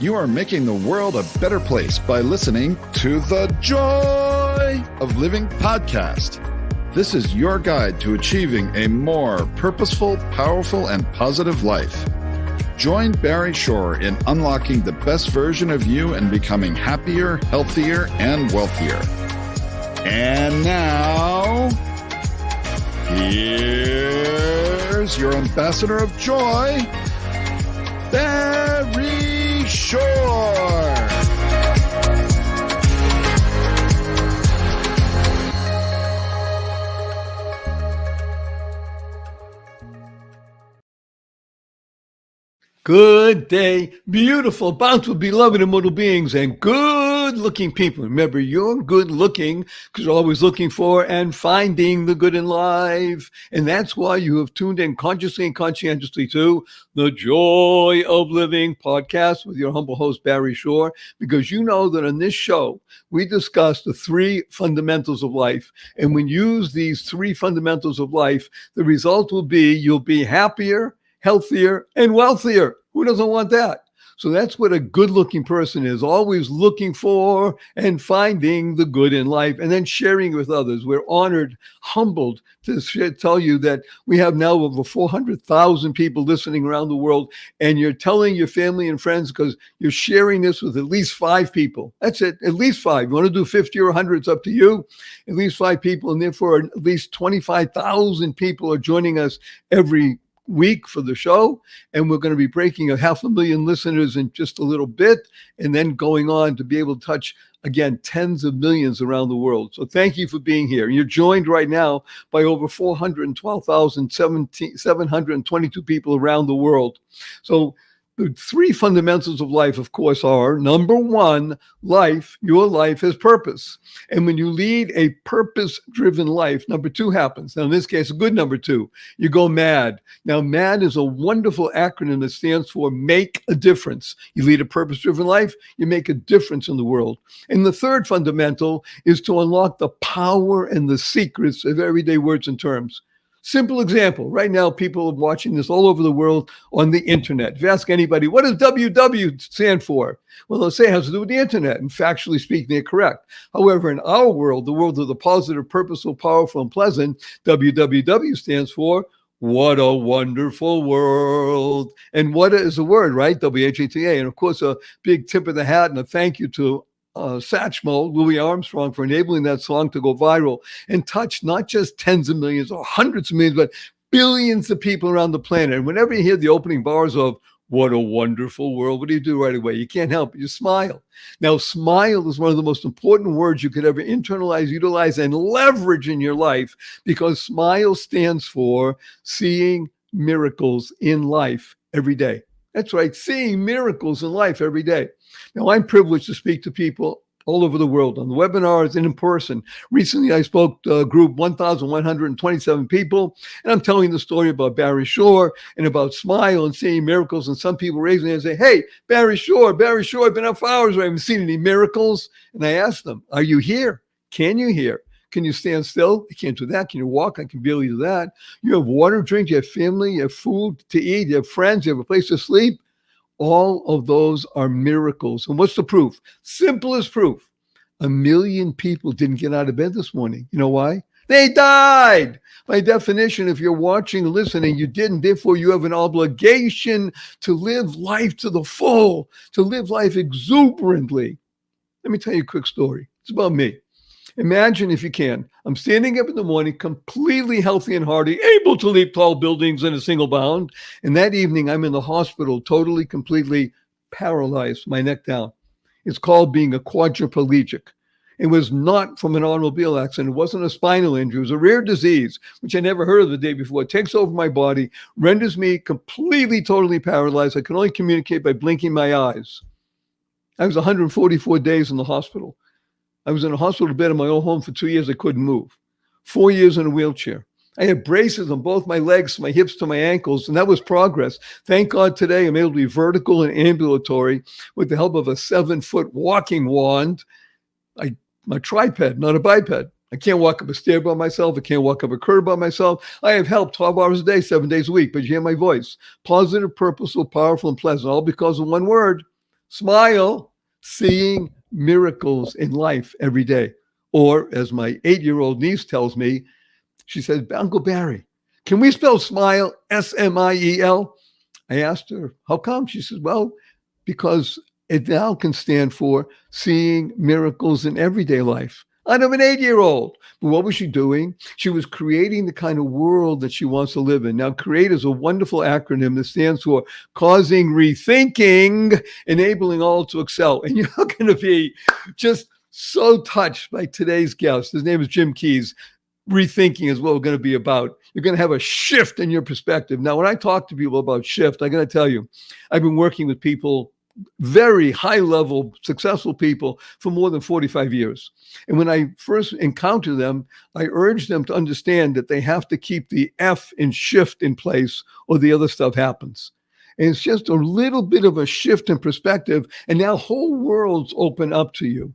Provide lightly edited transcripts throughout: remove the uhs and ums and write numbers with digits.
You are making the world a better place by listening to the Joy of Living podcast. This is your guide to achieving a more purposeful, powerful, and positive life. Join Barry Shore in unlocking the best version of you and becoming happier, healthier, and wealthier. And now, here's your ambassador of joy, Barry Shore. Good day, beautiful, bountiful, beloved, immortal beings, and good-looking people. Remember, you're good-looking because you're always looking for and finding the good in life. And that's why you have tuned in consciously and conscientiously to the Joy of Living podcast with your humble host, Barry Shore, because you know that on this show, we discuss the three fundamentals of life. And when you use these three fundamentals of life, the result will be you'll be happier, healthier, and wealthier. Who doesn't want that? So that's what a good-looking person is, always looking for and finding the good in life and then sharing it with others. We're honored, humbled to tell you that we have now over 400,000 people listening around the world, and you're telling your family and friends because you're sharing this with at least 5 people. That's it, at least 5. You want to do 50 or 100, it's up to you. At least 5 people, and therefore at least 25,000 people are joining us every week for the show, and we're going to be breaking 500,000 listeners in just a little bit, and then going on to be able to touch again tens of millions around the world. So thank you for being here. You're joined right now by over 412,722 people around the world. So the three fundamentals of life, of course, are number one, life. Your life has purpose. And when you lead a purpose-driven life, number two happens. Now, in this case, a good number two, you go MAD. Now, MAD is a wonderful acronym that stands for make a difference. You lead a purpose-driven life, you make a difference in the world. And the third fundamental is to unlock the power and the secrets of everyday words and terms. Simple example. Right now, people are watching this all over the world on the internet. If you ask anybody, what does WW stand for? Well, they'll say it has to do with the internet. And factually speaking, they're correct. However, in our world, the world of the positive, purposeful, powerful, and pleasant, WWW stands for what a wonderful world. And what is a word, right? WHATA. And of course, a big tip of the hat and a thank you to Satchmo, Louis Armstrong, for enabling that song to go viral and touch not just tens of millions or hundreds of millions, but billions of people around the planet. And whenever you hear the opening bars of what a wonderful world, what do you do right away? You can't help it. You smile. Now, smile is one of the most important words you could ever internalize, utilize, and leverage in your life, because smile stands for seeing miracles in life every day. That's right, seeing miracles in life every day. Now, I'm privileged to speak to people all over the world on the webinars and in person. Recently, I spoke to a group, 1,127 people, and I'm telling the story about Barry Shore and about smile and seeing miracles. And some people raise their hands and say, hey, Barry Shore, I've been up for hours. I haven't seen any miracles. And I ask them, are you here? Can you hear? Can you stand still? I can't do that. Can you walk? I can barely do that. You have water to drink, you have family, you have food to eat, you have friends, you have a place to sleep. All of those are miracles. And what's the proof? Simplest proof. 1 million people didn't get out of bed this morning. You know why? They died. By definition, if you're watching and listening, you didn't. Therefore, you have an obligation to live life to the full, to live life exuberantly. Let me tell you a quick story. It's about me. Imagine, if you can, I'm standing up in the morning, completely healthy and hearty, able to leap tall buildings in a single bound. And that evening, I'm in the hospital, totally, completely paralyzed, my neck down. It's called being a quadriplegic. It was not from an automobile accident. It wasn't a spinal injury. It was a rare disease, which I never heard of the day before. It takes over my body, renders me completely, totally paralyzed. I can only communicate by blinking my eyes. I was 144 days in the hospital. I was in a hospital bed in my own home for 2 years. I couldn't move. 4 years in a wheelchair. I had braces on both my legs, my hips to my ankles, and that was progress. Thank God today I'm able to be vertical and ambulatory with the help of a 7-foot walking wand. My tripod, not a biped. I can't walk up a stair by myself. I can't walk up a curb by myself. I have help 12 hours a day, 7 days a week, but you hear my voice. Positive, purposeful, powerful, and pleasant, all because of one word, Smile, seeing miracles in life every day. Or, as my 8-year-old niece tells me, she says, Uncle Barry, can we spell smile S-M-I-E-L? I asked her, how come? She says, well, because it now can stand for seeing miracles in everyday life. Out of an 8-year-old. But what was she doing? She was creating the kind of world that she wants to live in. Now, CREATE is a wonderful acronym that stands for causing rethinking, enabling all to excel. And you're going to be just so touched by today's guest. His name is Jim Keys. Rethinking is what we're going to be about. You're going to have a shift in your perspective. Now, when I talk to people about shift, I got to tell you, I've been working with people, very high level, successful people for more than 45 years. And when I first encounter them, I urge them to understand that they have to keep the F in shift in place or the other stuff happens. And it's just a little bit of a shift in perspective. And now whole worlds open up to you.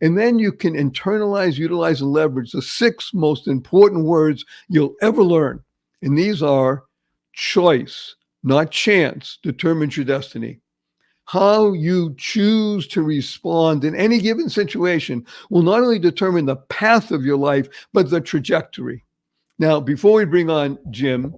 And then you can internalize, utilize, and leverage the 6 most important words you'll ever learn. And these are choice, not chance, determines your destiny. How you choose to respond in any given situation will not only determine the path of your life, but the trajectory. Now, before we bring on Jim,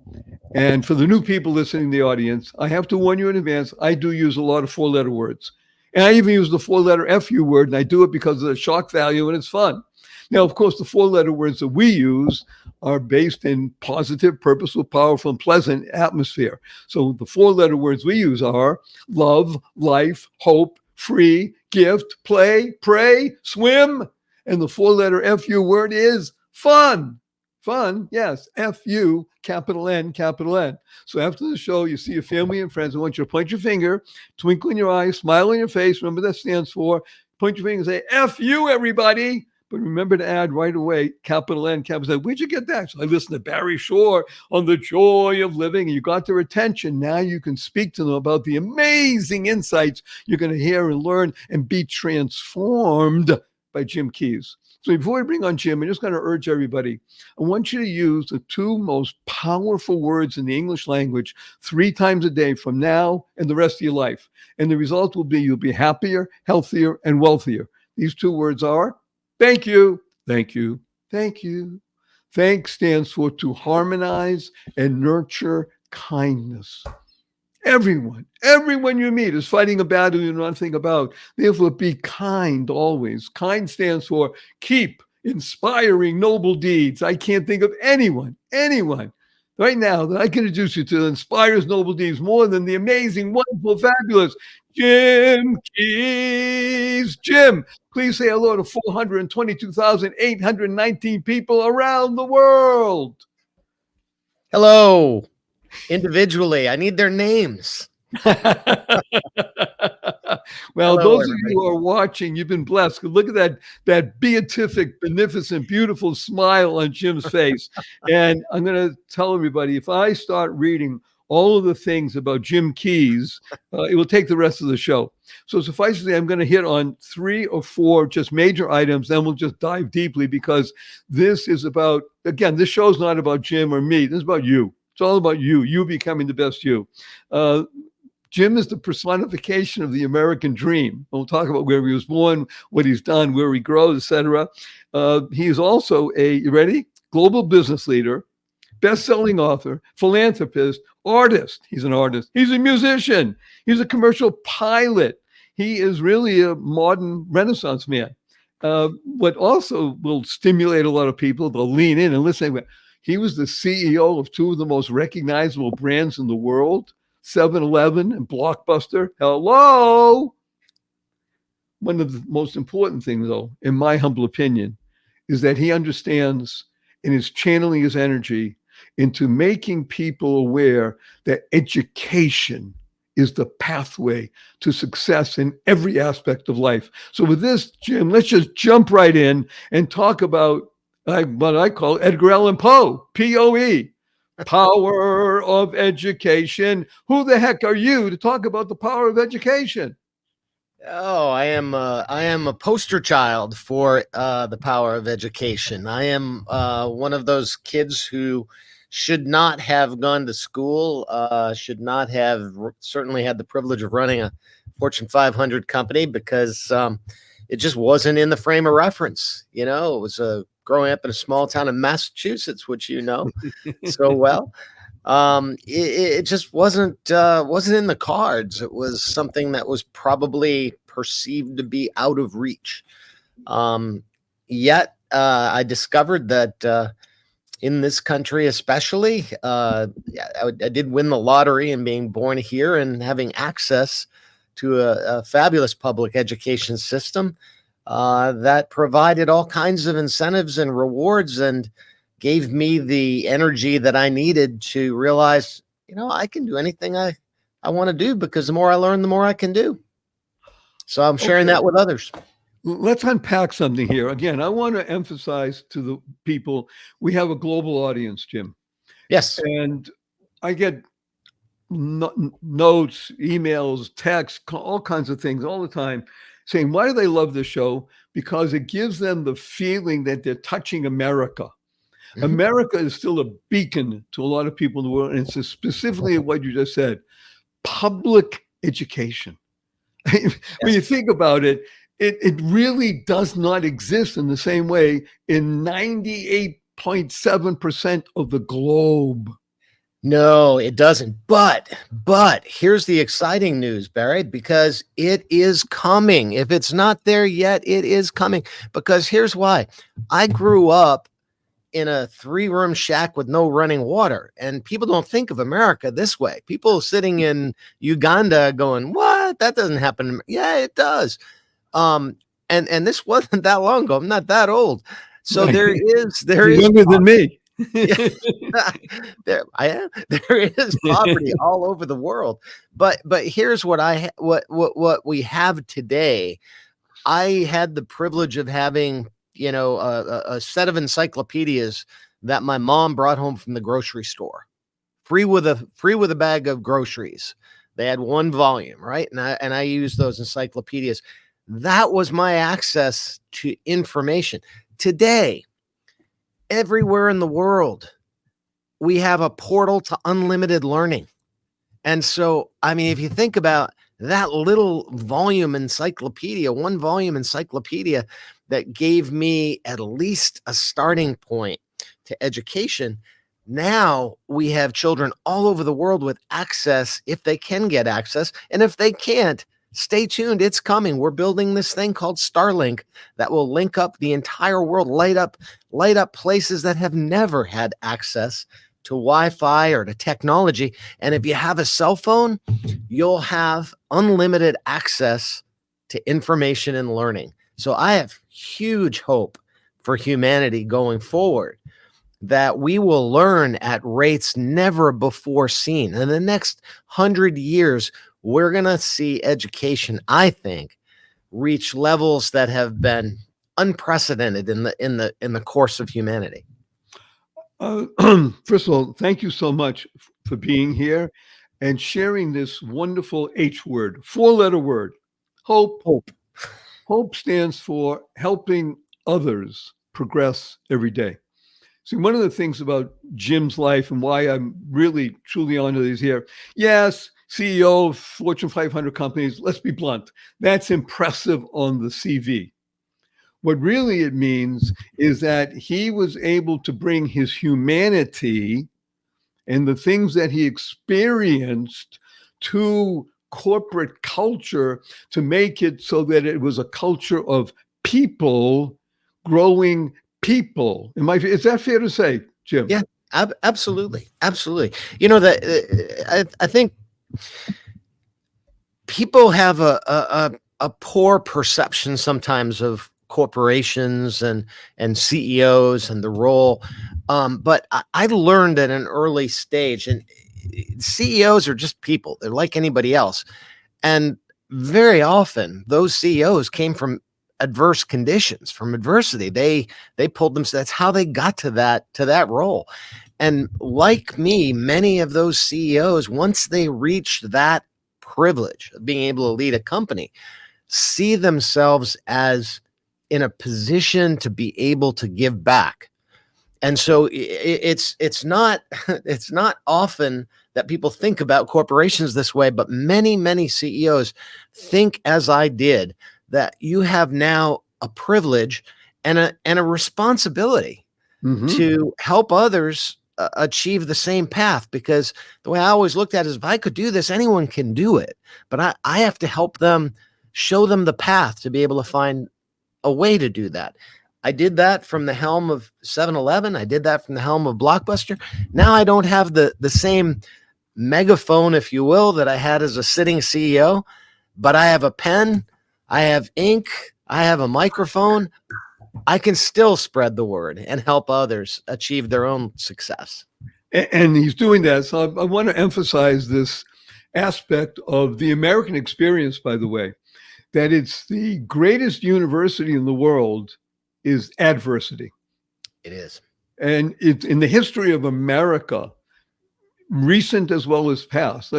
and for the new people listening in the audience, I have to warn you in advance, I do use a lot of 4-letter words. And I even use the 4-letter FU word, and I do it because of the shock value and it's fun. Now, of course, the 4-letter words that we use are based in positive, purposeful, powerful, and pleasant atmosphere. So the 4-letter words we use are love, life, hope, free, gift, play, pray, swim. And the 4-letter FU word is fun. Fun, yes, F-U, capital N, capital N. So after the show, you see your family and friends. I want you to point your finger, twinkle in your eye, smile on your face. Remember that stands for, point your finger and say, F-U, everybody. But remember to add right away, capital N, capital N. Where'd you get that? So I listened to Barry Shore on the joy of living, and you got their attention. Now you can speak to them about the amazing insights you're going to hear and learn and be transformed by Jim Keys. So before we bring on Jim, I'm just going to urge everybody, I want you to use the 2 most powerful words in the English language 3 times a day from now and the rest of your life. And the result will be you'll be happier, healthier, and wealthier. These 2 words are thank you, thank you, thank you. Thank stands for to harmonize and nurture kindness. Everyone you meet is fighting a battle you know nothing about. Therefore, be kind always. Kind stands for keep inspiring noble deeds. I can't think of anyone right now that I can introduce you to that inspires noble deeds more than the amazing, wonderful, fabulous Jim Keys. Jim, please say hello to 422,819 people around the world. Hello. Individually, I need their names. Well, those of you who are watching, you've been blessed. Look at that beatific, beneficent, beautiful smile on Jim's face. And I'm going to tell everybody, if I start reading all of the things about Jim Keys, it will take the rest of the show. So suffice to say, I'm going to hit on 3 or 4 just major items. Then we'll just dive deeply because this is about, again, this show is not about Jim or me. This is about you. It's all about you becoming the best you. Jim is the personification of the American dream. We'll talk about where he was born, what he's done, where he grows, etc. He is also you ready? Global business leader, best-selling author, philanthropist, artist. He's an artist. He's a musician. He's a commercial pilot. He is really a modern Renaissance man. What also will stimulate a lot of people to lean in and listen. He was the CEO of 2 of the most recognizable brands in the world, 7-Eleven and Blockbuster. Hello. One of the most important things, though, in my humble opinion, is that he understands and is channeling his energy into making people aware that education is the pathway to success in every aspect of life. So with this, Jim, let's just jump right in and talk about what I call Edgar Allan Poe, P-O-E, power of education. Who the heck are you to talk about the power of education? Oh, I am a poster child for the power of education. I am one of those kids who should not have gone to school, should not have certainly had the privilege of running a Fortune 500 company because it just wasn't in the frame of reference. It was growing up in a small town in Massachusetts, which so well. It just wasn't in the cards. It was something that was probably perceived to be out of reach. Yet I discovered that in this country, especially, I did win the lottery, and being born here and having access to a fabulous public education system that provided all kinds of incentives and rewards, and gave me the energy that I needed to realize, I can do anything I want to do, because the more I learn, the more I can do. So I'm sharing that with others. Let's unpack something here. Again, I want to emphasize to the people, we have a global audience, Jim. Yes. And I get notes, emails, texts, all kinds of things all the time saying, why do they love this show? Because it gives them the feeling that they're touching America. Mm-hmm. America is still a beacon to a lot of people in the world. And it's specifically what you just said, public education. When you think about it, it really does not exist in the same way in 98.7% of the globe. No, it doesn't. But here's the exciting news, Barry, because it is coming. If it's not there yet, it is coming. Because here's why. I grew up in a 3-room shack with no running water, and people don't think of America this way. People sitting in Uganda going, what? That doesn't happen. Yeah, it does. And this wasn't that long ago. I'm not that old. So there is younger than me. There I am. There is poverty all over the world. But here's what what we have today. I had the privilege of having, a set of encyclopedias that my mom brought home from the grocery store, free with a bag of groceries. They had 1 volume, right? And I used those encyclopedias. That was my access to information. Today, everywhere in the world, we have a portal to unlimited learning. And so, I mean, if you think about that little volume encyclopedia, 1 volume encyclopedia that gave me at least a starting point to education, now we have children all over the world with access, if they can get access. And if they can't, stay tuned. It's coming. We're building this thing called Starlink that will link up the entire world, light up places that have never had access to Wi-Fi or to technology. And if you have a cell phone, you'll have unlimited access to information and learning. So I have huge hope for humanity going forward, that we will learn at rates never before seen. In the next 100 years, we're going to see education, I think, reach levels that have been unprecedented in the course of humanity. First of all, thank you so much for being here and sharing this wonderful H word, 4-letter word, hope. Hope stands for helping others progress every day. See, one of the things about Jim's life and why I'm really, truly honored he's here. Yes, CEO of Fortune 500 companies. Let's be blunt. That's impressive on the CV. What really it means is that he was able to bring his humanity and the things that he experienced to corporate culture to make it so that it was a culture of people growing people. Is that fair to say, Jim? Yeah, absolutely. Absolutely. That I think people have a poor perception sometimes of corporations and CEOs and the role. But I learned at an early stage, and CEOs are just people. They're like anybody else. And very often those CEOs came from adverse conditions, from adversity. They pulled them. So that's how they got to that role. And like me, many of those CEOs, once they reach that privilege of being able to lead a company, see themselves as in a position to be able to give back. And so it's not it's not often that people think about corporations this way, but many CEOs think as I did, that you have now a privilege and a responsibility to help others achieve the same path. Because the way I always looked at it is, if I could do this, anyone can do it, but I have to help them, show them the path to be able to find a way to do that. I did that from the helm of 7-Eleven. I did that from the helm of Blockbuster. Now I don't have the same megaphone, if you will, that I had as a sitting CEO, but I have a pen, I have ink, I have a microphone. I can still spread the word and help others achieve their own success. And he's doing that. So I want to emphasize this aspect of the American experience, by the way, that it's the greatest university in the world is adversity. It is. And it's in the history of America, recent as well as past.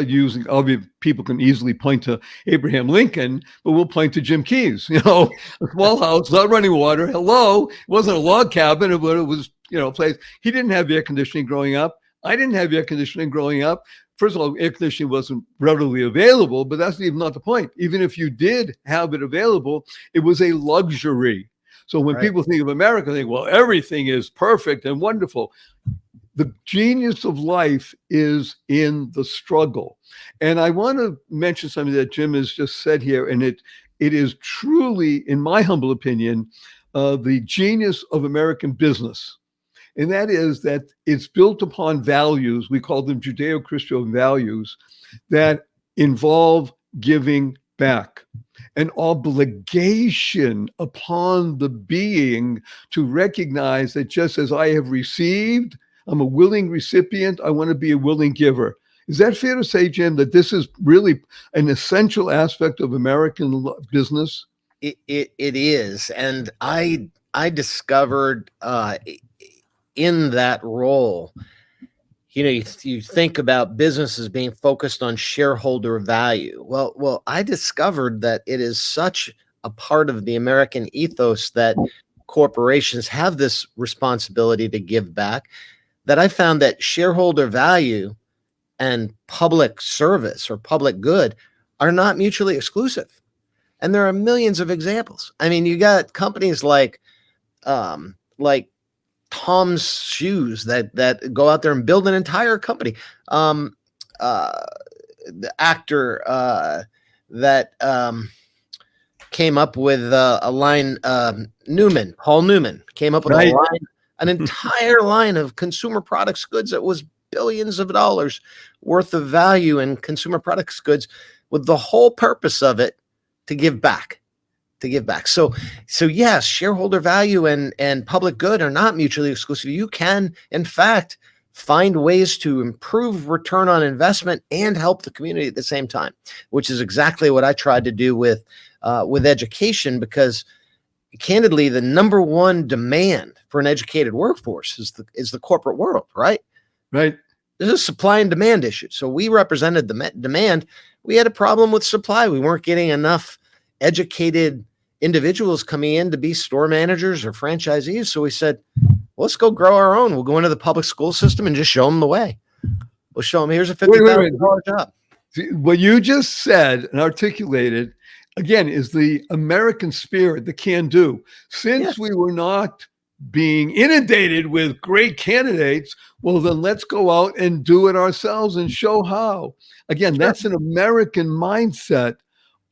People can easily point to Abraham Lincoln, but we'll point to Jim Keyes. A small house, not running water. Hello, it wasn't a log cabin, but it was a place. He didn't have air conditioning growing up. I didn't have air conditioning growing up. First of all, air conditioning wasn't readily available, but that's even not the point. Even if you did have it available, it was a luxury. So when people think of America, they think, well, everything is perfect and wonderful. The genius of life is in the struggle. And I want to mention something that Jim has just said here, and it is truly, in my humble opinion, the genius of American business. And that is that it's built upon values, we call them Judeo-Christian values, that involve giving back, an obligation upon the being to recognize that just as I have received, I'm a willing recipient, I want to be a willing giver. Is that fair to say, Jim, that this is really an essential aspect of American business? It is. And I discovered in that role, you think about businesses being focused on shareholder value. Well, I discovered that it is such a part of the American ethos that corporations have this responsibility to give back, that I found that shareholder value and public service or public good are not mutually exclusive. And there are millions of examples. I mean, you got companies like Tom's Shoes that go out there and build an entire company. The actor that came up with a line, Paul Newman came up with a line, an entire line of consumer products goods that was billions of dollars worth of value in consumer products goods, with the whole purpose of it to give back. So yes, shareholder value and public good are not mutually exclusive. You can, in fact, find ways to improve return on investment and help the community at the same time, which is exactly what I tried to do with education, because candidly, the number one demand for an educated workforce is the corporate world, right? Right. This is a supply and demand issue. So we represented the demand. We had a problem with supply. We weren't getting enough educated individuals coming in to be store managers or franchisees. So we said, well, let's go grow our own. We'll go into the public school system and just show them the way. We'll show them, here's a $50,000 job. What you just said and articulated, again, is the American spirit, the can-do. Since we were not being inundated with great candidates, well, then let's go out and do it ourselves and show how. Again, that's an American mindset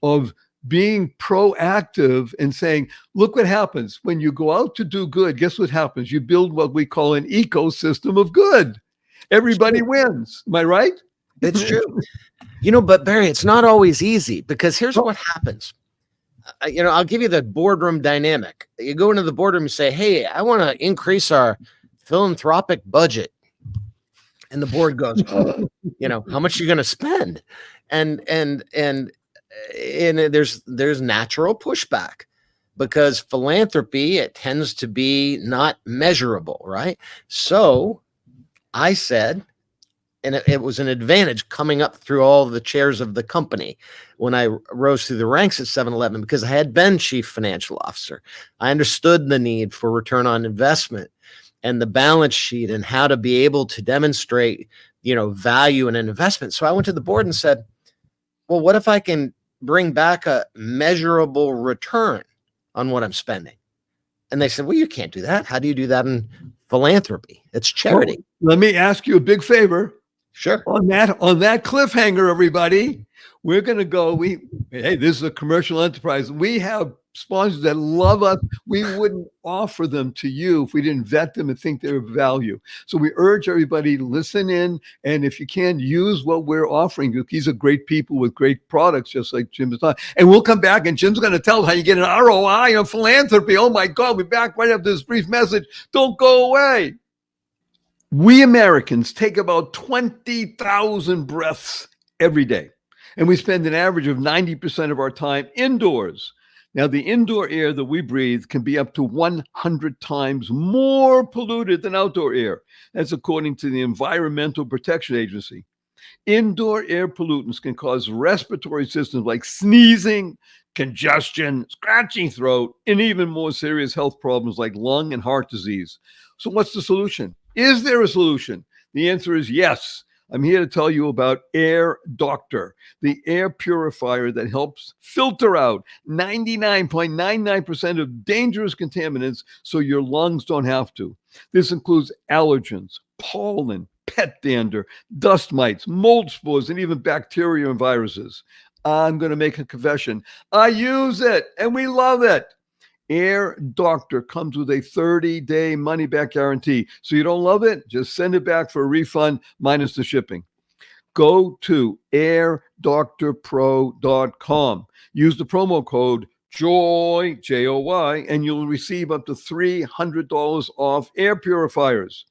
of being proactive and saying, look what happens when you go out to do good. Guess what happens? You build what we call an ecosystem of good. Everybody wins. Am I right? It's true. But Barry, it's not always easy, because here's what happens. I'll give you the boardroom dynamic. You go into the boardroom and say, hey, I want to increase our philanthropic budget. And the board goes, how much are you going to spend? And there's natural pushback, because philanthropy, it tends to be not measurable, right? So I said, and it was an advantage coming up through all the chairs of the company when I rose through the ranks at 7-Eleven, because I had been chief financial officer. I understood the need for return on investment. and the balance sheet and how to be able to demonstrate, value in an investment. So I went to the board and said, well, what if I can bring back a measurable return on what I'm spending? And they said, well, you can't do that. How do you do that in philanthropy? It's charity. Well, let me ask you a big favor. Sure. On that cliffhanger, everybody, we're going to go. Hey, this is a commercial enterprise. We have sponsors that love us. We wouldn't offer them to you if we didn't vet them and think they're of value. So we urge everybody to listen in. And if you can, use what we're offering you. These are great people with great products, just like Jim is talking. And we'll come back and Jim's going to tell how you get an ROI on philanthropy. Oh my God, we're back right after this brief message. Don't go away. We Americans take about 20,000 breaths every day, and we spend an average of 90% of our time indoors. Now, the indoor air that we breathe can be up to 100 times more polluted than outdoor air. That's according to the Environmental Protection Agency. Indoor air pollutants can cause respiratory systems like sneezing, congestion, scratchy throat, and even more serious health problems like lung and heart disease. So what's the solution? Is there a solution? The answer is yes. I'm here to tell you about Air Doctor, the air purifier that helps filter out 99.99% of dangerous contaminants so your lungs don't have to. This includes allergens, pollen, pet dander, dust mites, mold spores, and even bacteria and viruses. I'm going to make a confession. I use it and we love it. Air Doctor comes with a 30-day money-back guarantee. So you don't love it? Just send it back for a refund minus the shipping. Go to airdoctorpro.com. Use the promo code JOY, J-O-Y, and you'll receive up to $300 off air purifiers.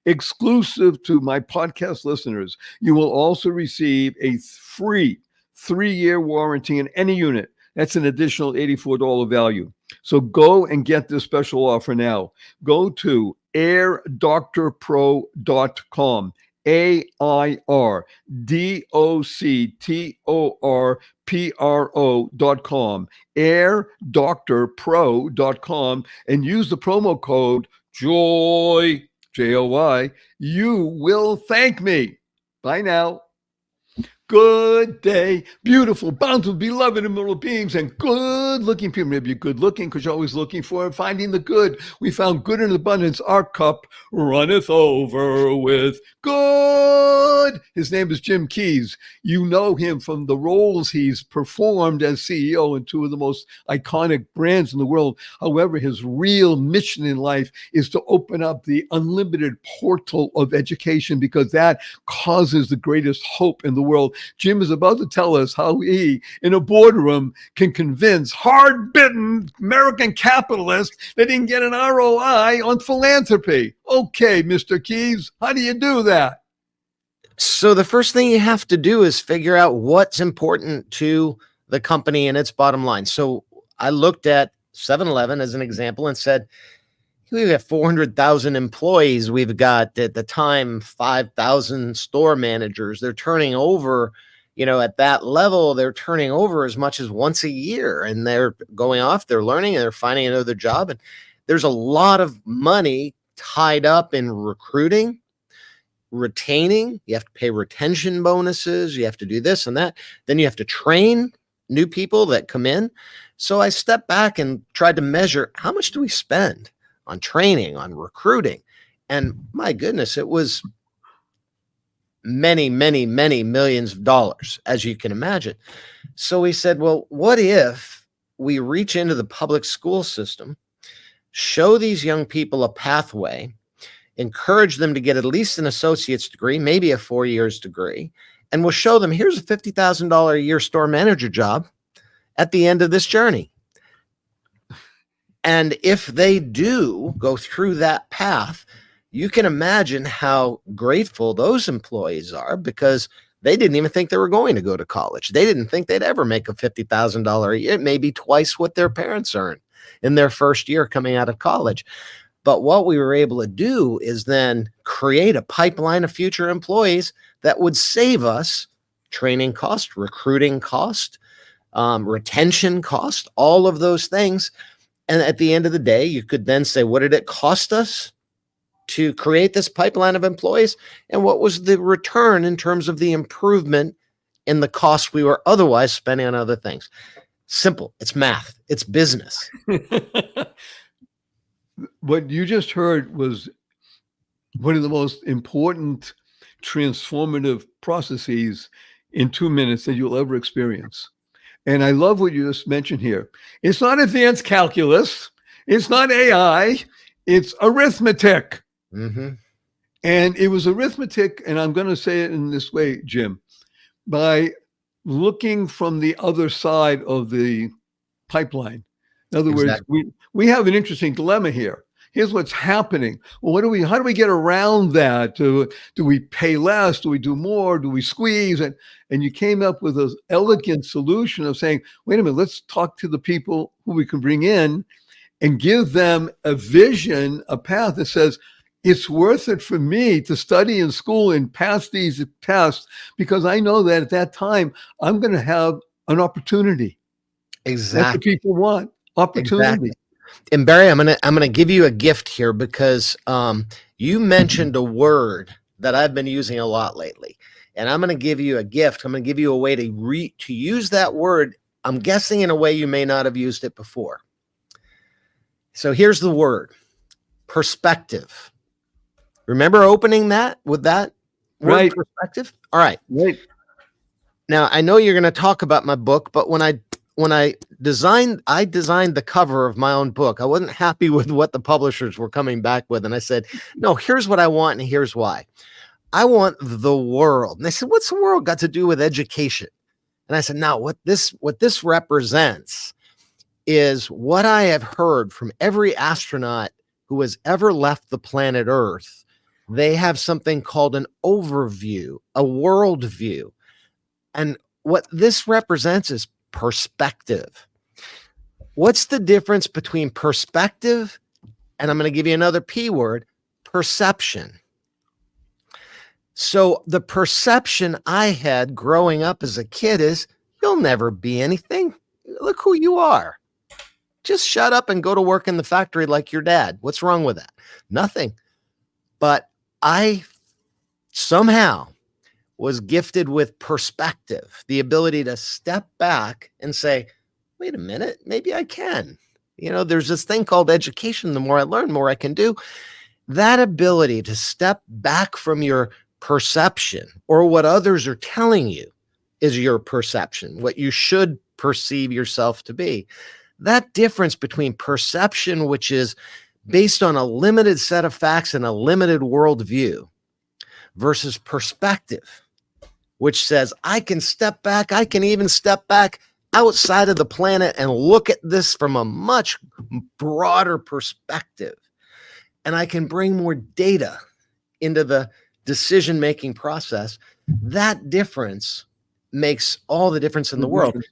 Exclusive to my podcast listeners, you will also receive a free 3-year warranty in any unit. That's an additional $84 value. So go and get this special offer now. Go to airdoctorpro.com, airdoctorpro.com, airdoctorpro.com, and use the promo code JOY, J-O-Y. You will thank me. Bye now. Good day, beautiful, bountiful, beloved, immortal beings, and good-looking people. Maybe you're good-looking because you're always looking for and finding the good. We found good in abundance. Our cup runneth over with good. His name is Jim Keyes. You know him from the roles he's performed as CEO in 2 of the most iconic brands in the world. However, his real mission in life is to open up the unlimited portal of education because that causes the greatest hope in the world. Jim is about to tell us how he, in a boardroom, can convince hard-bitten American capitalists that he can get an ROI on philanthropy. Okay, Mr. Keyes, how do you do that? So the first thing you have to do is figure out what's important to the company and its bottom line. So I looked at 7-Eleven as an example and said, we've got 400,000 employees. We've got, at the time, 5,000 store managers. They're turning over, at that level, they're turning over as much as once a year. And they're going off, they're learning, and they're finding another job. And there's a lot of money tied up in recruiting, retaining. You have to pay retention bonuses. You have to do this and that. Then you have to train new people that come in. So I stepped back and tried to measure, how much do we spend on training, on recruiting? And my goodness, it was many, many, many millions of dollars, as you can imagine. So we said, well, what if we reach into the public school system, show these young people a pathway, encourage them to get at least an associate's degree, maybe a 4 years degree, and we'll show them, here's a $50,000 a year store manager job at the end of this journey. And if they do go through that path, you can imagine how grateful those employees are, because they didn't even think they were going to go to college. They didn't think they'd ever make a $50,000 a year, maybe twice what their parents earn in their first year coming out of college. But what we were able to do is then create a pipeline of future employees that would save us training cost, recruiting cost, retention cost, all of those things. And at the end of the day, you could then say, what did it cost us to create this pipeline of employees, and what was the return in terms of the improvement in the costs we were otherwise spending on other things. Simple. It's math. It's business. What you just heard was one of the most important transformative processes in 2 minutes that you'll ever experience. And I love what you just mentioned here. It's not advanced calculus. It's not AI. It's arithmetic. Mm-hmm. And it was arithmetic, and I'm going to say it in this way, Jim, by looking from the other side of the pipeline. In other words, we have an interesting dilemma here. Here's what's happening. Well, how do we get around that? Do we pay less? Do we do more? Do we squeeze? And you came up with an elegant solution of saying, wait a minute, let's talk to the people who we can bring in and give them a vision, a path that says, it's worth it for me to study in school and pass these tests because I know that at that time, I'm going to have an opportunity. Exactly. That's what people want, opportunity. Exactly. And Barry, I'm gonna give you a gift here because you mentioned a word that I've been using a lot lately, and I'm gonna give you a gift. I'm gonna give you a way to use that word. I'm guessing in a way you may not have used it before. So here's the word: perspective. Remember opening that with that word, right? Perspective. All right. Right. Now I know you're going to talk about my book, but when I designed the cover of my own book, I wasn't happy with what the publishers were coming back with. And I said, no, here's what I want. And here's why. I want the world. And they said, what's the world got to do with education? And I said, no, what this represents is what I have heard from every astronaut who has ever left the planet Earth. They have something called an overview, a worldview. And what this represents is perspective. What's the difference between perspective and I'm going to give you another P word, perception? So the perception I had growing up as a kid is you'll never be anything. Look who you are. Just shut up and go to work in the factory like your dad. What's wrong with that? Nothing. But I somehow was gifted with perspective, the ability to step back and say, wait a minute, maybe I can. There's this thing called education. The more I learn, the more I can do. That ability to step back from your perception or what others are telling you is your perception, what you should perceive yourself to be. That difference between perception, which is based on a limited set of facts and a limited worldview, versus perspective, which says I can step back. I can even step back outside of the planet and look at this from a much broader perspective. And I can bring more data into the decision-making process. That difference makes all the difference in the world.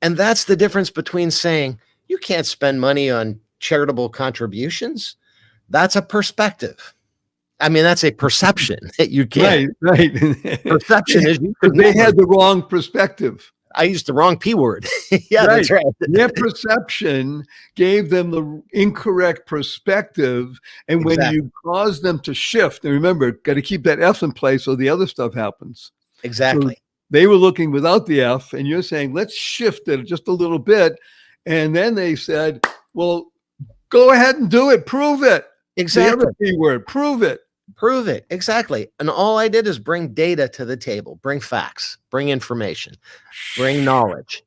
And that's the difference between saying you can't spend money on charitable contributions. That's a perspective. I mean, that's a perception that you can't. Right. Perception is they had the wrong perspective. I used the wrong P word. Yeah, right. That's right. Their perception gave them the incorrect perspective. And when you cause them to shift, and remember, got to keep that F in place so the other stuff happens. Exactly. So they were looking without the F, and you're saying, let's shift it just a little bit. And then they said, well, go ahead and do it. Prove it. Exactly. The other P word, prove it. Prove it. Exactly. And all I did is bring data to the table, bring facts, bring information, bring knowledge.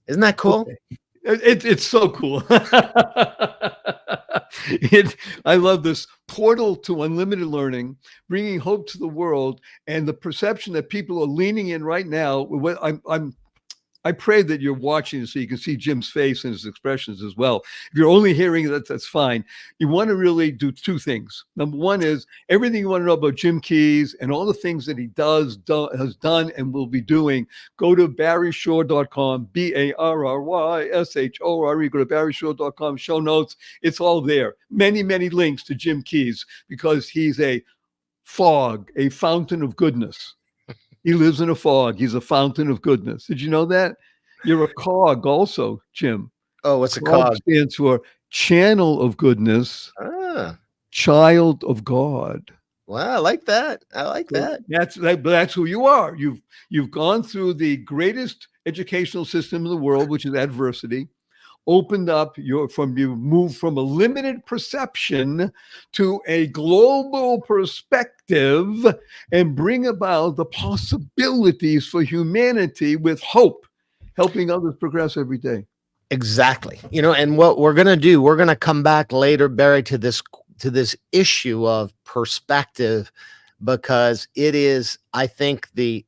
Isn't that cool? Okay. It's so cool. I love this portal to unlimited learning, bringing hope to the world, and the perception that people are leaning in right now. I pray that you're watching so you can see Jim's face and his expressions as well. If you're only hearing that, that's fine. You want to really do two things. Number one is everything you want to know about Jim Keys and all the things that he has done and will be doing. Go to barryshore.com, BARRYSHORE. Go to barryshore.com, show notes. It's all there. Many, many links to Jim Keys because he's a fog, a fountain of goodness. He lives in a fog. He's a fountain of goodness. Did you know that? You're a cog also, Jim. Oh, what's a cog? Stands for channel of goodness. child of God. Well, I like that. I like that. That's who you are. You've gone through the greatest educational system in the world, which is adversity. Opened up you moved from a limited perception to a global perspective and bring about the possibilities for humanity with hope, helping others progress every day. Exactly. And what we're going to do, we're going to come back later, Barry, to this issue of perspective, because it is, I think, the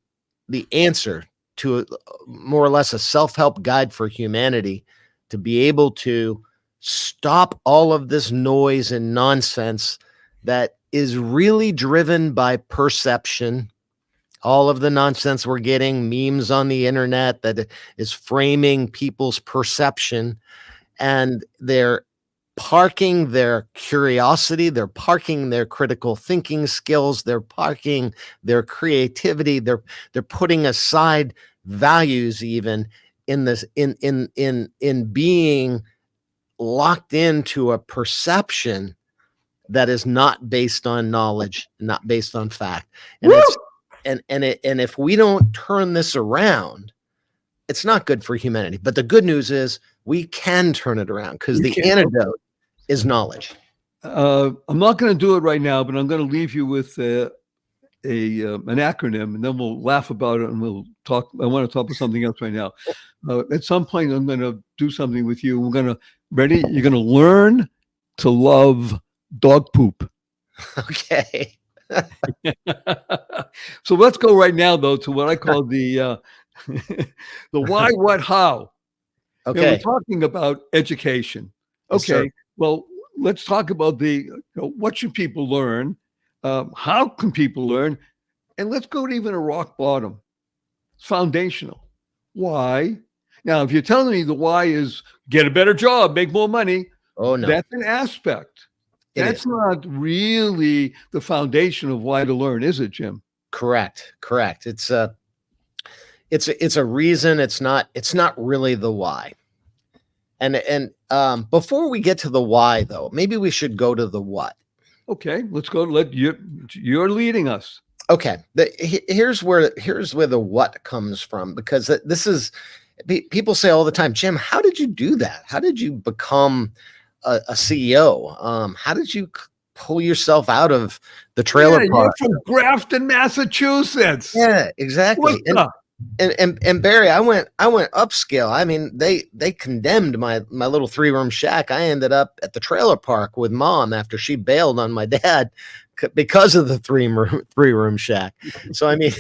answer to more or less a self-help guide for humanity to be able to stop all of this noise and nonsense that is really driven by perception. All of the nonsense we're getting, memes on the internet that is framing people's perception, and they're parking their curiosity, they're parking their critical thinking skills, they're parking their creativity, they're putting aside values even in this in being locked into a perception that is not based on knowledge, not based on fact. And and if we don't turn this around, it's not good for humanity. But the good news is we can turn it around, because the antidote is knowledge. I'm not going to do it right now, but I'm going to leave you with an acronym, and then we'll laugh about it and we'll talk. I want to talk about something else right now. At some point, I'm going to do something with you. We're going to ready. You're going to learn to love dog poop. Okay. So let's go right now, though, to what I call the why, what, how. Okay. We're talking about education. Okay. Yes, well, let's talk about what should people learn? How can people learn? And let's go to even a rock bottom. It's foundational. Why? Now, if you're telling me the why is get a better job, make more money, oh no, that's an aspect. That's not really the foundation of why to learn, is it, Jim? Correct. It's a reason. It's not really the why. And before we get to the why, though, maybe we should go to the what. Okay, let's go. You're leading us. Okay, here's where the what comes from, because this is, people say all the time, Jim, how did you do that? How did you become a CEO? How did you pull yourself out of the trailer park? You're from Grafton, Massachusetts. Yeah, exactly. And Barry, I went upscale. I mean, they condemned my little 3-room shack. I ended up at the trailer park with Mom after she bailed on my dad because of the 3-room shack. So I mean,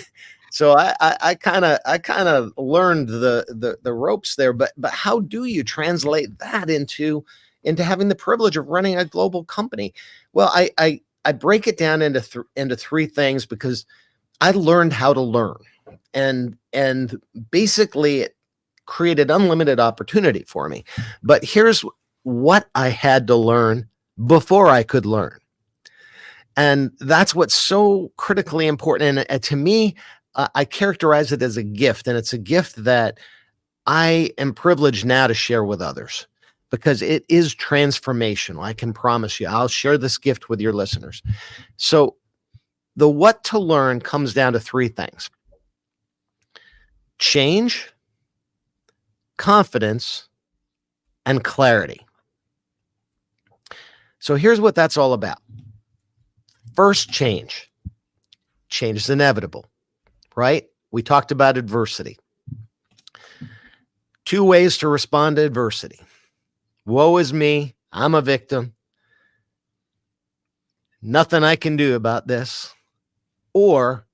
I kind of learned the ropes there. But how do you translate that into having the privilege of running a global company? Well, I break it down into 3 things, because I learned how to learn. And basically it created unlimited opportunity for me. But here's what I had to learn before I could learn. And that's what's so critically important. And to me, I characterize it as a gift. And it's a gift that I am privileged now to share with others, because it is transformational. I can promise you, I'll share this gift with your listeners. So the what to learn comes down to 3 things: change, confidence, and clarity. So here's what that's all about. First, change. Change is inevitable, right? We talked about adversity. 2 ways to respond to adversity. Woe is me. I'm a victim. Nothing I can do about this. Or,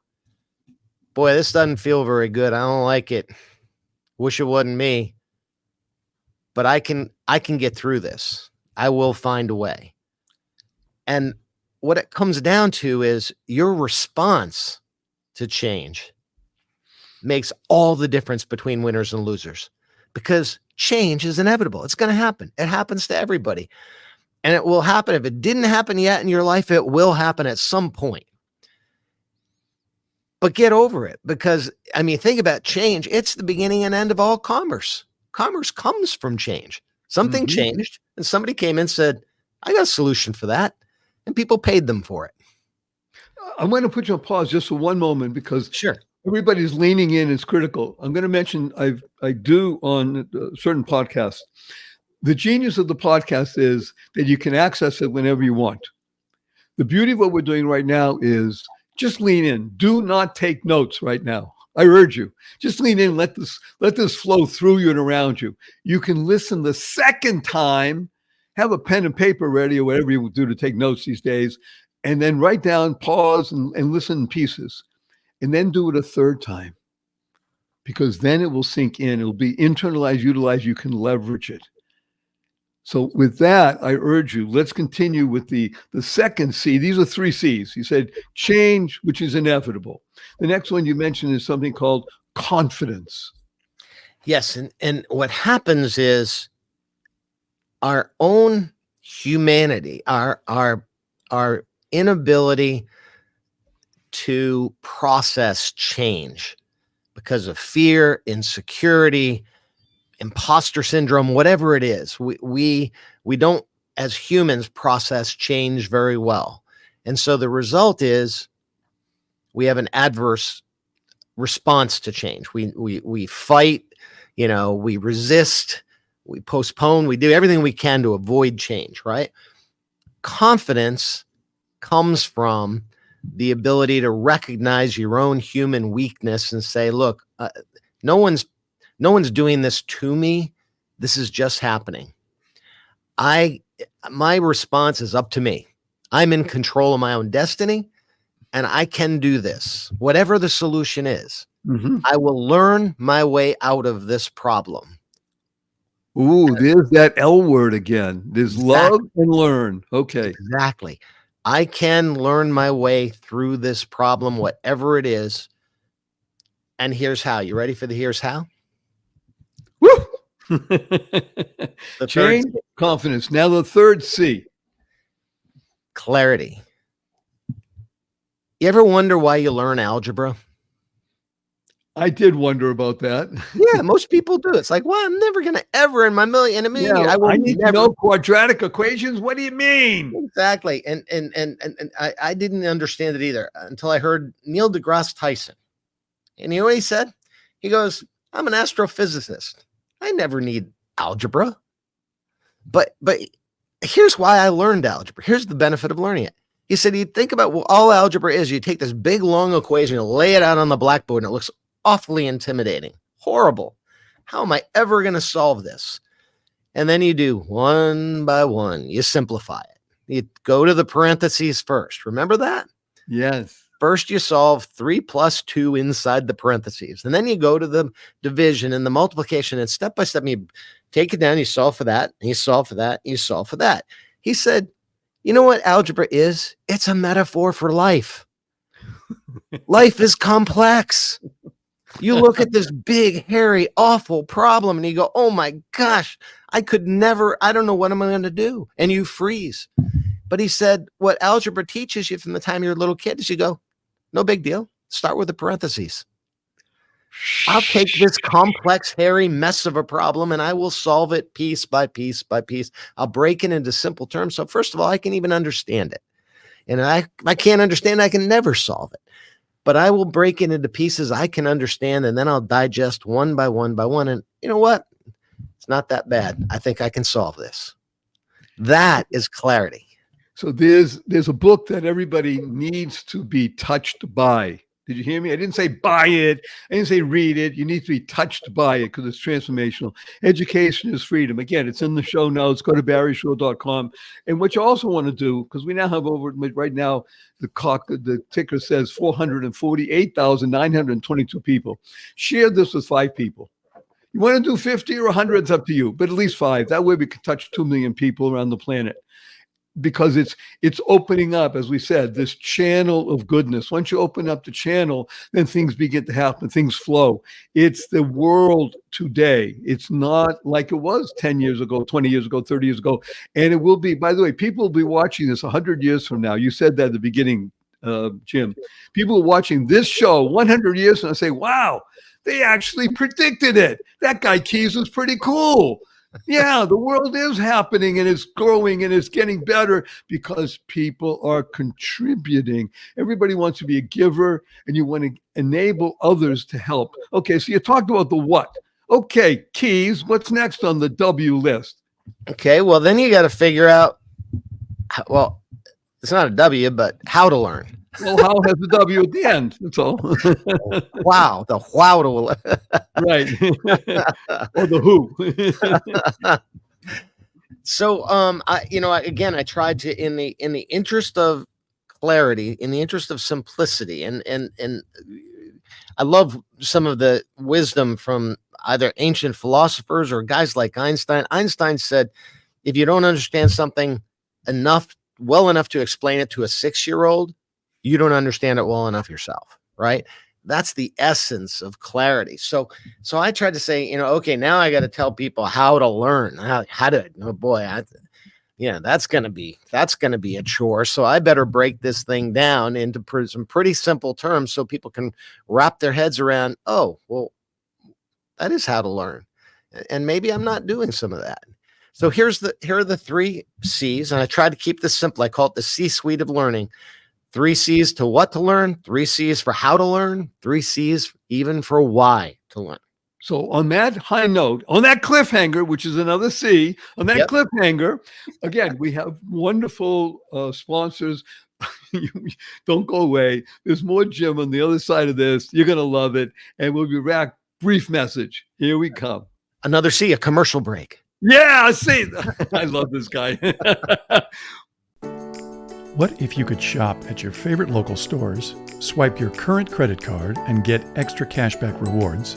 boy, this doesn't feel very good. I don't like it. Wish it wasn't me. But I can get through this. I will find a way. And what it comes down to is your response to change makes all the difference between winners and losers, because change is inevitable. It's going to happen. It happens to everybody. And it will happen. If it didn't happen yet in your life, it will happen at some point. But get over it, because, I mean, think about change. It's the beginning and end of all commerce. Commerce comes from change. Something changed, and somebody came and said, I got a solution for that. and people paid them for it. I'm going to put you on pause just for one moment because Sure. everybody's leaning in. It's critical. I'm going to mention I do on certain podcasts. The genius of the podcast is that you can access it whenever you want. The beauty of what we're doing right now is just lean in. Do not take notes right now. I urge you, just lean in. Let this flow through you and around you. You can listen the second time, have a pen and paper ready or whatever you do to take notes these days, and then write down, pause, and listen in pieces. And then do it a third time, because then it will sink in. It'll be internalized, utilized. You can leverage it. So with that, I urge you, let's continue with the second C. These are 3 C's. You said change, which is inevitable. The next one you mentioned is something called confidence. Yes. And what happens is our own humanity, our inability to process change because of fear, insecurity, imposter syndrome, whatever it is, we don't, as humans, process change very well. And so the result is we have an adverse response to change. We fight, we resist, we postpone, we do everything we can to avoid change, right? Confidence comes from the ability to recognize your own human weakness and say, look, no one's doing this to me. This is just happening. My response is up to me. I'm in control of my own destiny, and I can do this. Whatever the solution is, I will learn my way out of this problem. Ooh, there's that L word again. There's love and learn. Okay. Exactly. I can learn my way through this problem, whatever it is. And here's how. You ready for the here's how? Woo! The Change, confidence. Now the third C. Clarity. You ever wonder why you learn algebra? I did wonder about that. Yeah, most people do. It's like, well, I'm never going to ever in a million years. I need to know quadratic equations. What do you mean? Exactly. And I didn't understand it either until I heard Neil deGrasse Tyson. And you know what he said? He goes, I'm an astrophysicist. I never need algebra. But here's why I learned algebra. Here's the benefit of learning it. He said, you think about what all algebra is. You take this big, long equation, you lay it out on the blackboard, and it looks awfully intimidating, horrible. How am I ever going to solve this? And then you do one by one. You simplify it. You go to the parentheses first. Remember that? Yes. First, you solve 3 plus 2 inside the parentheses. And then you go to the division and the multiplication, and step by step, you take it down, you solve for that, and you solve for that, and you solve for that. He said, you know what algebra is? It's a metaphor for life. Life is complex. You look at this big, hairy, awful problem, and you go, oh my gosh, I don't know what I'm going to do. And you freeze. But he said, what algebra teaches you from the time you're a little kid is you go, no big deal. Start with the parentheses. I'll take this complex, hairy mess of a problem, and I will solve it piece by piece by piece. I'll break it into simple terms. So first of all, I can even understand it. And I can't understand, I can never solve it. But I will break it into pieces I can understand, and then I'll digest one by one by one. And you know what? It's not that bad. I think I can solve this. That is clarity. So there's a book that everybody needs to be touched by. Did you hear me? I didn't say buy it. I didn't say read it. You need to be touched by it because it's transformational. Education is freedom. Again, it's in the show notes. Go to barryshow.com. And what you also want to do, because we now have right now, the ticker says 448,922 people. Share this with 5 people. You want to do 50 or 100, it's up to you, but at least 5. That way we can touch 2 million people around the planet. Because it's opening up, as we said, this channel of goodness. Once you open up the channel, then things begin to happen, things flow. It's the world today. It's not like it was 10 years ago, 20 years ago, 30 years ago. And it will be, by the way, people will be watching this 100 years from now. You said that at the beginning, Jim. People are watching this show 100 years and I say, wow, they actually predicted it. That guy Keys was pretty cool. Yeah, the world is happening and it's growing and it's getting better because people are contributing. Everybody wants to be a giver and you want to enable others to help. Okay, so you talked about the what. Okay, keys. What's next on the W list? Okay, well, then you got to figure out, well, it's not a W, but how to learn. Well, how has the W at the end? That's all. Wow, the wow to learn. Right. Or the who. So, I tried to, in the interest of clarity, in the interest of simplicity, and I love some of the wisdom from either ancient philosophers or guys like Einstein. Einstein said, if you don't understand something well enough to explain it to a 6-year-old, you don't understand it well enough yourself, right? That's the essence of clarity. So I tried to say, okay, now I got to tell people how to learn, how to, oh boy, that's going to be a chore. So I better break this thing down into some pretty simple terms so people can wrap their heads around, oh, well, that is how to learn. And maybe I'm not doing some of that. So here are the 3 C's. And I try to keep this simple. I call it the C suite of learning. 3 C's to what to learn, 3 C's for how to learn, 3 C's even for why to learn. So on that high note, on that cliffhanger, which is another C, on that cliffhanger, again, we have wonderful sponsors. Don't go away. There's more Jim on the other side of this. You're going to love it. And we'll be back. Brief message. Here we come. Another C, a commercial break. Yeah, see. I love this guy. What if you could shop at your favorite local stores, swipe your current credit card and get extra cashback rewards?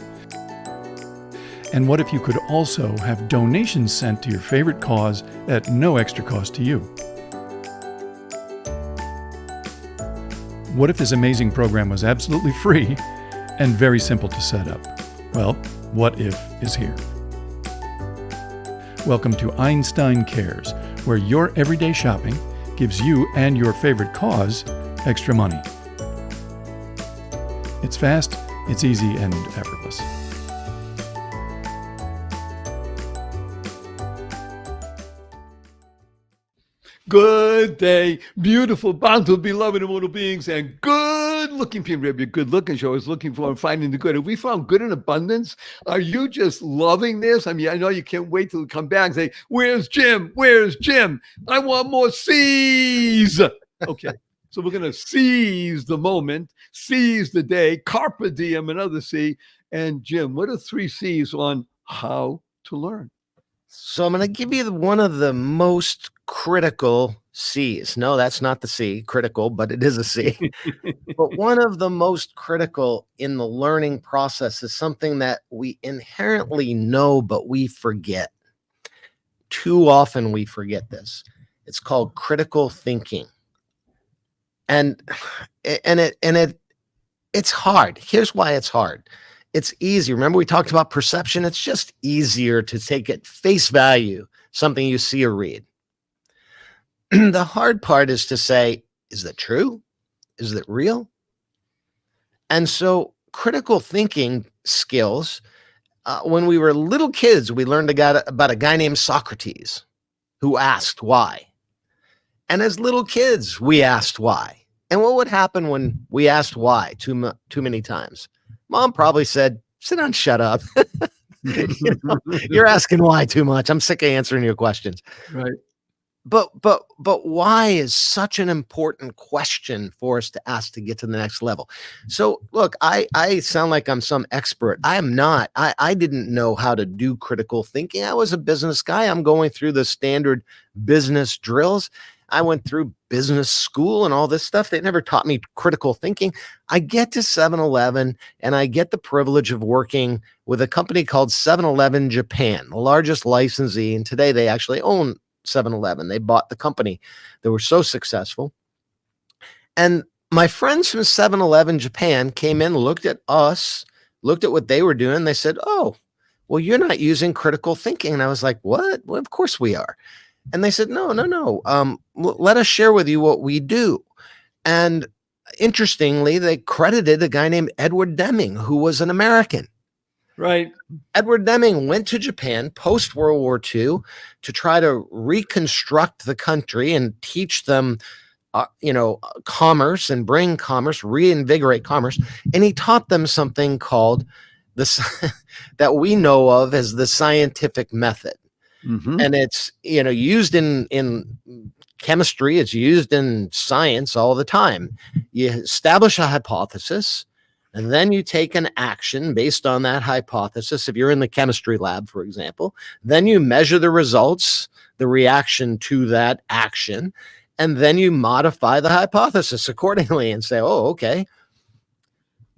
And what if you could also have donations sent to your favorite cause at no extra cost to you? What if this amazing program was absolutely free and very simple to set up? Well, What If is here. Welcome to Einstein Cares, where your everyday shopping gives you and your favorite cause extra money. It's fast, it's easy, and effortless. Good day, beautiful, bountiful, beloved immortal beings, and good-looking people. You're good-looking. You're always looking for and finding the good. Have we found good in abundance? Are you just loving this? I mean, I know you can't wait till we come back and say, "Where's Jim? Where's Jim? I want more C's." Okay, so we're going to seize the moment, seize the day, carpe diem, another C. And Jim, what are 3 C's on how to learn? So I'm going to give you one of the most critical C's. No, that's not the C, critical, but it is a C. But one of the most critical in the learning process is something that we inherently know, but we forget. Too often we forget this. It's called critical thinking. And it's hard. Here's why it's hard. It's easy. Remember, we talked about perception. It's just easier to take at face value something you see or read. The hard part is to say, is that true? Is that real? And so critical thinking skills, when we were little kids, we learned about a guy named Socrates who asked why. And as little kids, we asked why. And what would happen when we asked why too many times? Mom probably said, "Sit down, shut up." You're asking why too much. I'm sick of answering your questions. Right. But why is such an important question for us to ask to get to the next level? So look, I sound like I'm some expert. I am not. I didn't know how to do critical thinking. I was a business guy. I'm going through the standard business drills. I went through business school and all this stuff. They never taught me critical thinking. I get to 7-Eleven and I get the privilege of working with a company called 7-Eleven Japan, the largest licensee. And today they actually own 7-Eleven. They bought the company. They were so successful. And my friends from 7-Eleven Japan came in, looked at us, looked at what they were doing. They said, "Oh, well, you're not using critical thinking." And I was like, "What? Well, of course we are." And they said, no. Let us share with you what we do. And interestingly, they credited a guy named Edward Deming, who was an American. Right. Edward Deming went to Japan post World War II to try to reconstruct the country and teach them, commerce and bring commerce, reinvigorate commerce. And he taught them something called that we know of as the scientific method. Mm-hmm. And it's, used in chemistry, it's used in science all the time. You establish a hypothesis, and then you take an action based on that hypothesis. If you're in the chemistry lab, for example, then you measure the results, the reaction to that action, and then you modify the hypothesis accordingly and say, oh, okay,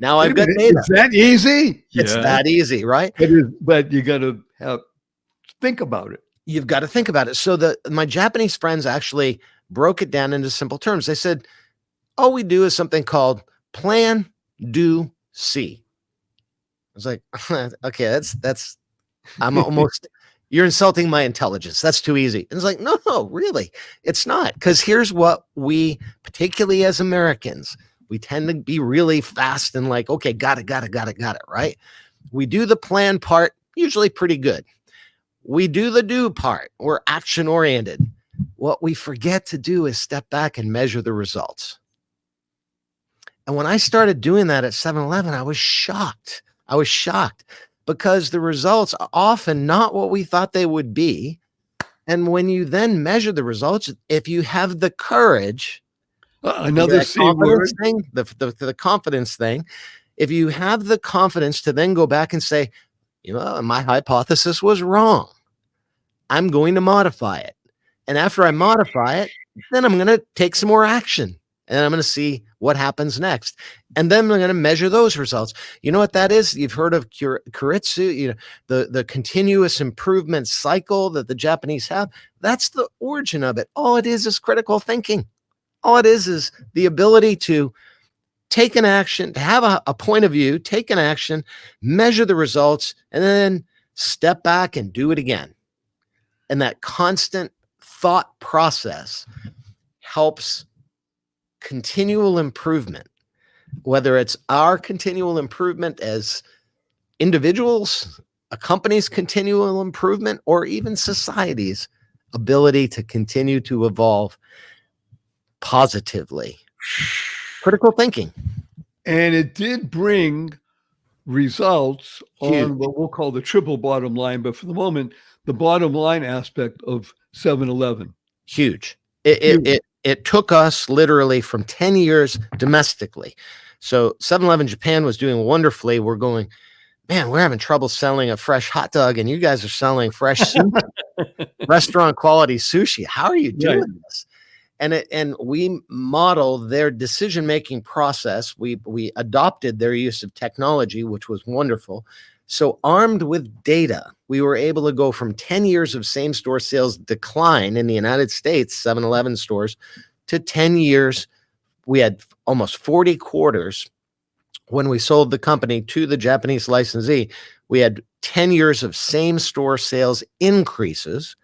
now I've got data. Is that easy? It's that easy, right? It is, but you got to think about it. You've got to think about it. So my Japanese friends actually broke it down into simple terms. They said, all we do is something called plan, do, see. I was like, okay, that's I'm almost, you're insulting my intelligence. That's too easy. And it's like, no, really, it's not. Because here's what we, particularly as Americans, we tend to be really fast and like, okay, got it, right? We do the plan part, usually pretty good. We do the do part. We're action oriented. What we forget to do is step back and measure the results. And when I started doing that at 7-Eleven, I was shocked. Because the results are often not what we thought they would be. And when you then measure the results, if you have the courage, another C word thing, the confidence thing, if you have the confidence to then go back and say, my hypothesis was wrong, I'm going to modify it. And after I modify it, then I'm going to take some more action. And I'm going to see what happens next. And then I'm going to measure those results. You know what that is? You've heard of Kuritsu, the continuous improvement cycle that the Japanese have. That's the origin of it. All it is critical thinking. All it is the ability to take an action, to have a point of view, take an action, measure the results, and then step back and do it again. And that constant thought process helps continual improvement, whether it's our continual improvement as individuals, a company's continual improvement, or even society's ability to continue to evolve positively. Critical thinking. And it did bring results on what we'll call the triple bottom line, but for the moment, the bottom line aspect of 7-Eleven. Huge. It took us literally from 10 years domestically. So 7-Eleven Japan was doing wonderfully. We're going, man, we're having trouble selling a fresh hot dog, and you guys are selling fresh sushi, restaurant quality sushi. How are you doing this? And we modeled their decision-making process. We adopted their use of technology, which was wonderful. So armed with data, we were able to go from 10 years of same-store sales decline in the United States, 7-Eleven stores, to 10 years. We had almost 40 quarters when we sold the company to the Japanese licensee. We had 10 years of same-store sales increases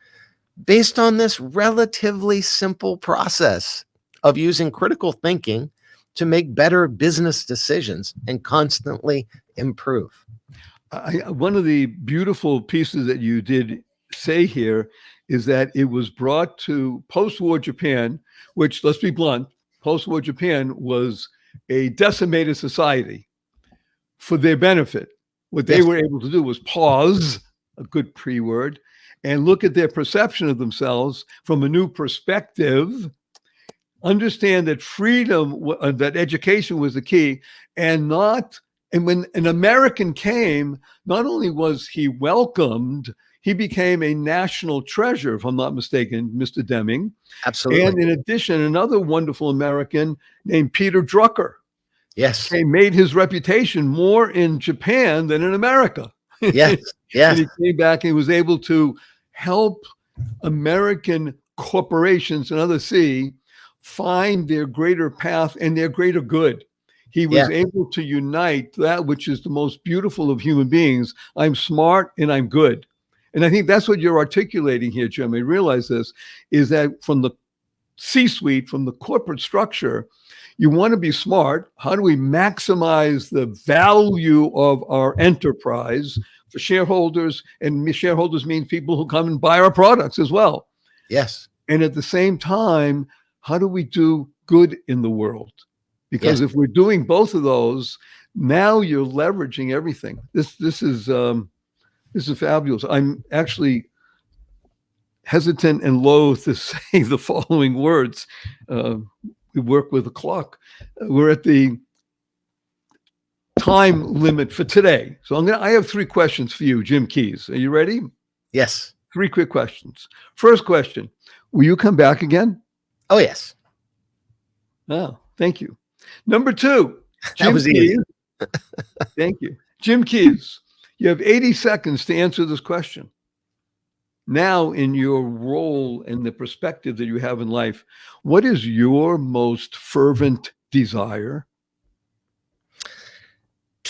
based on this relatively simple process of using critical thinking to make better business decisions and constantly improve. One of the beautiful pieces that you did say here is that it was brought to post-war Japan, which, let's be blunt, post-war Japan was a decimated society. For their benefit, what they were able to do was pause, a good pre-word, and look at their perception of themselves from a new perspective, understand that freedom, that education was the key, and when an American came, not only was he welcomed, he became a national treasure, if I'm not mistaken, Mr. Deming. Absolutely. And in addition, another wonderful American named Peter Drucker. Yes. He made his reputation more in Japan than in America. Yes. And he came back and he was able to help American corporations and others find their greater path and their greater good. He was able to unite that which is the most beautiful of human beings. I'm smart and I'm good. And I think that's what you're articulating here, Jim. I realize this is that from the C-suite, from the corporate structure, You want to be smart. How do we maximize the value of our enterprise for shareholders? And shareholders means people who come and buy our products as well. Yes. And at the same time, how do we do good in the world? Because if we're doing both of those, now you're leveraging everything. This is fabulous. I'm actually hesitant and loath to say the following words. We work with a clock. We're at the time limit for today. So I have 3 questions for you, Jim Keys. Are you ready? Yes. 3 quick questions. First question, will you come back again? Oh, yes. Oh, thank you. Number 2, Jim That was Keys. easy. Thank you. Jim Keys, you have 80 seconds to answer this question. Now, in your role and the perspective that you have in life, what is your most fervent desire?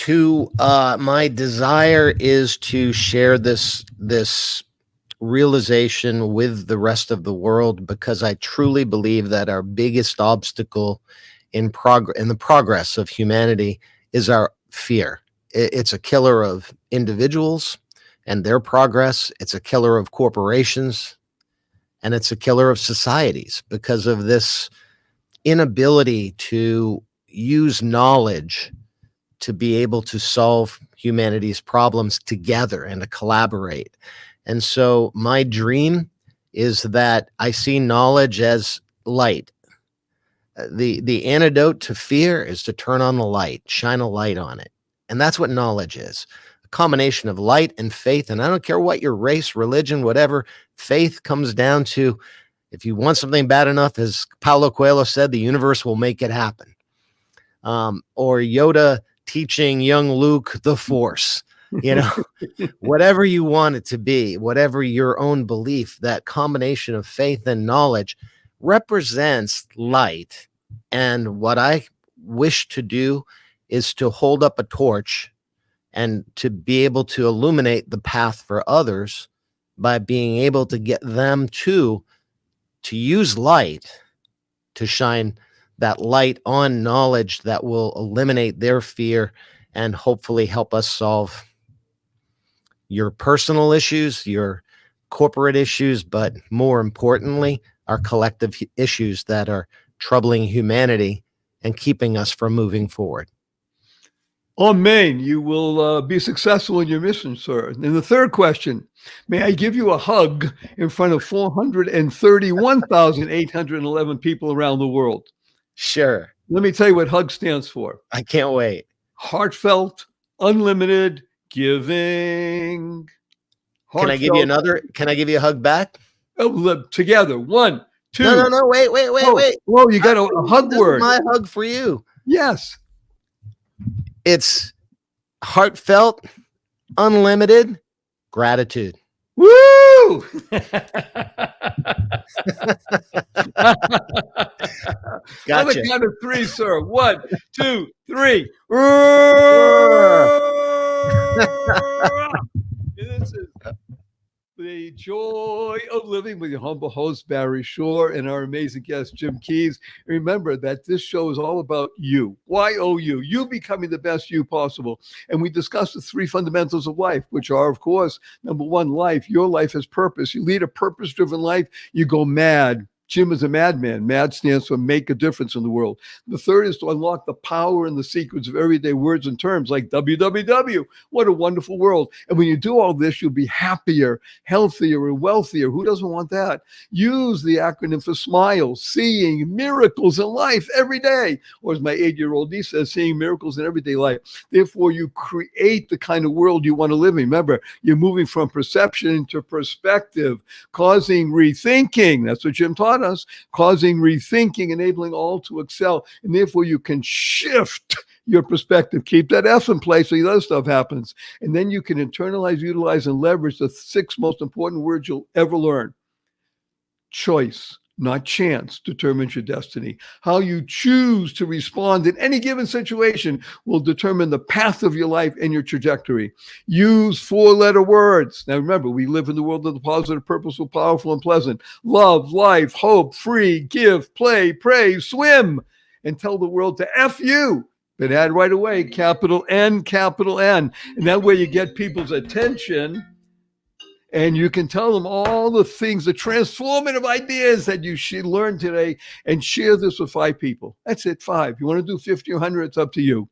My desire is to share this realization with the rest of the world, because I truly believe that our biggest obstacle in the progress of humanity is our fear. It's a killer of individuals and their progress. It's a killer of corporations, and it's a killer of societies because of this inability to use knowledge to be able to solve humanity's problems together and to collaborate. And so my dream is that I see knowledge as light. The antidote to fear is to turn on the light, shine a light on it. And that's what knowledge is. A combination of light and faith. And I don't care what your race, religion, whatever, faith comes down to, if you want something bad enough, as Paulo Coelho said, the universe will make it happen. Or Yoda teaching young Luke the Force, whatever you want it to be, whatever your own belief, that combination of faith and knowledge represents light. And what I wish to do is to hold up a torch and to be able to illuminate the path for others by being able to get them to use light to shine that light on knowledge that will eliminate their fear and hopefully help us solve your personal issues, your corporate issues, but more importantly, our collective issues that are troubling humanity and keeping us from moving forward. Amen. You will be successful in your mission, sir. And the third question, may I give you a hug in front of 431,811 people around the world? Sure. Let me tell you what HUG stands for. I can't wait. Heartfelt, unlimited giving. Can I give you another? Can I give you a hug back? Together. 1, 2. No. Wait. Whoa, you got a hug word. My hug for you. Yes. It's heartfelt, unlimited gratitude. Woo! Gotcha. On the count of 3, sir. 1, 2, 3. This is the joy of living with your humble host, Barry Shore, and our amazing guest, Jim Keys. Remember that this show is all about you. Y-O-U, you becoming the best you possible. And we discuss the 3 fundamentals of life, which are, of course, number 1, life. Your life has purpose. You lead a purpose-driven life, you go mad. Jim is a madman. MAD stands for make a difference in the world. The third is to unlock the power and the secrets of everyday words and terms like WWW. What a wonderful world. And when you do all this, you'll be happier, healthier, and wealthier. Who doesn't want that? Use the acronym for SMILE, seeing miracles in life every day. Or as my 8-year-old niece says, seeing miracles in everyday life. Therefore, you create the kind of world you want to live in. Remember, you're moving from perception to perspective, causing rethinking. That's what Jim taught us, causing rethinking, enabling all to excel. And therefore you can shift your perspective, keep that F in place so the other stuff happens. And then you can internalize, utilize, and leverage the 6 most important words you'll ever learn. Choice, not chance, determines your destiny. How you choose to respond in any given situation will determine the path of your life and your trajectory. Use 4-letter words. Now remember, we live in the world of the positive, purposeful, powerful, and pleasant. Love, life, hope, free, give, play, pray, swim. and tell the world to F you. But add right away, capital N, capital N. And that way you get people's attention and you can tell them all the things, the transformative ideas that you should learn today, and share this with 5 people. That's it, 5. You want to do 50 or 100, it's up to you.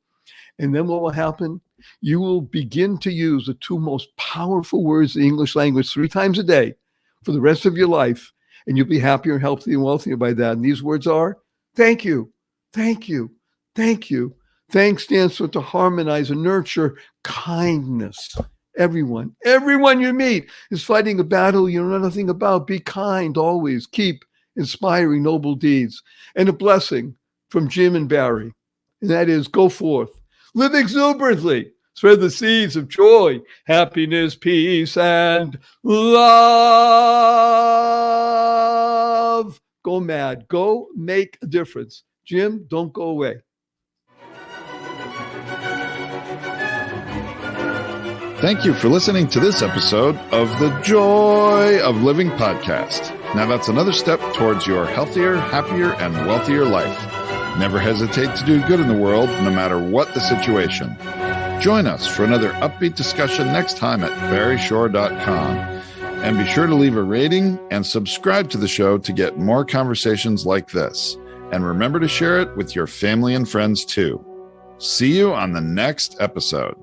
And then what will happen? You will begin to use the 2 most powerful words in the English language 3 times a day for the rest of your life. And you'll be happier, healthier, and wealthier by that. And these words are, thank you, thank you, thank you. Thanks stands for to harmonize and nurture kindness. Everyone you meet is fighting a battle you know nothing about. Be kind always. Keep inspiring noble deeds. And a blessing from Jim and Barry. And that is, go forth. Live exuberantly. Spread the seeds of joy, happiness, peace, and love. Go mad. Go make a difference. Jim, don't go away. Thank you for listening to this episode of the Joy of Living podcast. Now that's another step towards your healthier, happier, and wealthier life. Never hesitate to do good in the world, no matter what the situation. Join us for another upbeat discussion next time at barryshore.com. And be sure to leave a rating and subscribe to the show to get more conversations like this. And remember to share it with your family and friends too. See you on the next episode.